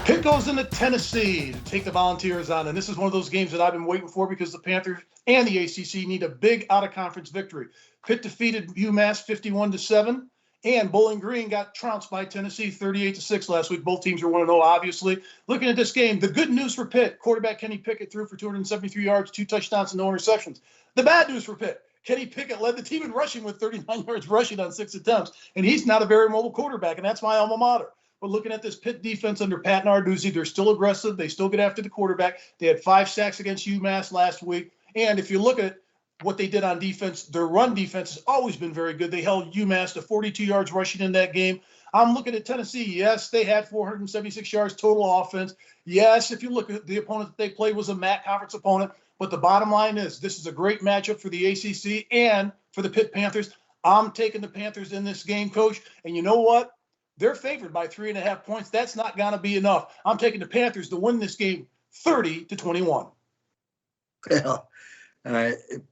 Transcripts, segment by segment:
Pitt goes into Tennessee to take the Volunteers on, and this is one of those games that I've been waiting for because the Panthers and the ACC need a big out-of-conference victory. Pitt defeated UMass 51-7, and Bowling Green got trounced by Tennessee 38-6 last week. Both teams are 1-0, obviously. Looking at this game, the good news for Pitt, quarterback Kenny Pickett threw for 273 yards, 2 touchdowns, and no interceptions. The bad news for Pitt, Kenny Pickett led the team in rushing with 39 yards rushing on 6 attempts, and he's not a very mobile quarterback, and that's my alma mater. But looking at this Pitt defense under Pat Narduzzi, they're still aggressive. They still get after the quarterback. They had 5 sacks against UMass last week. And if you look at what they did on defense, their run defense has always been very good. They held UMass to 42 yards rushing in that game. I'm looking at Tennessee. Yes, they had 476 yards total offense. Yes, if you look at the opponent that they played was a MAC conference opponent. But the bottom line is this is a great matchup for the ACC and for the Pitt Panthers. I'm taking the Panthers in this game, Coach. And you know what? They're favored by 3.5 points. That's not going to be enough. I'm taking the Panthers to win this game 30-21. Well,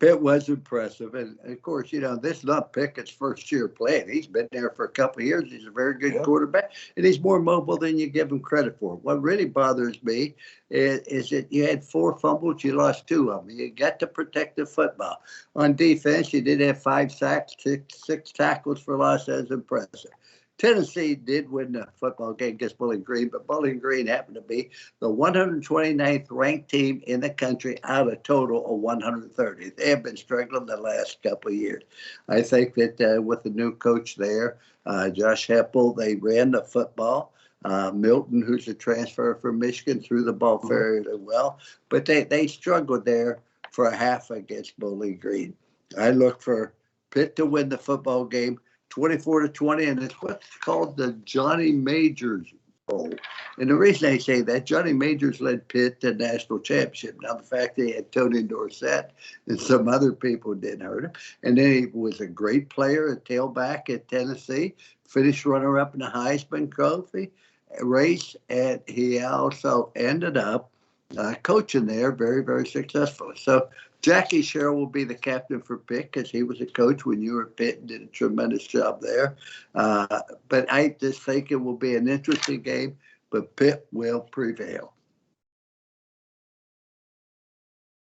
Pitt was impressive. And, of course, this is not Pickett's first year playing. He's been there for a couple of years. He's a very good quarterback, and he's more mobile than you give him credit for. What really bothers me is that you had 4 fumbles. You lost 2 of them. You got to protect the football. On defense, you did have 5 sacks, 6 tackles for loss. That was impressive. Tennessee did win the football game against Bowling Green, but Bowling Green happened to be the 129th ranked team in the country out of a total of 130. They have been struggling the last couple of years. I think that with the new coach there, Josh Heppel, they ran the football. Milton, who's a transfer from Michigan, threw the ball very well. But they struggled there for a half against Bowling Green. I look for Pitt to win the football game 24-20, and it's what's called the Johnny Majors Bowl. And the reason I say that, Johnny Majors led Pitt to national championship. Now, the fact that he had Tony Dorsett and some other people didn't hurt him. And then he was a great player at tailback at Tennessee, finished runner-up in the Heisman Trophy race, and he also ended up coaching there very, very successfully. So Jackie Sherrill will be the captain for Pitt because he was a coach when you were at Pitt and did a tremendous job there. But I just think it will be an interesting game, but Pitt will prevail.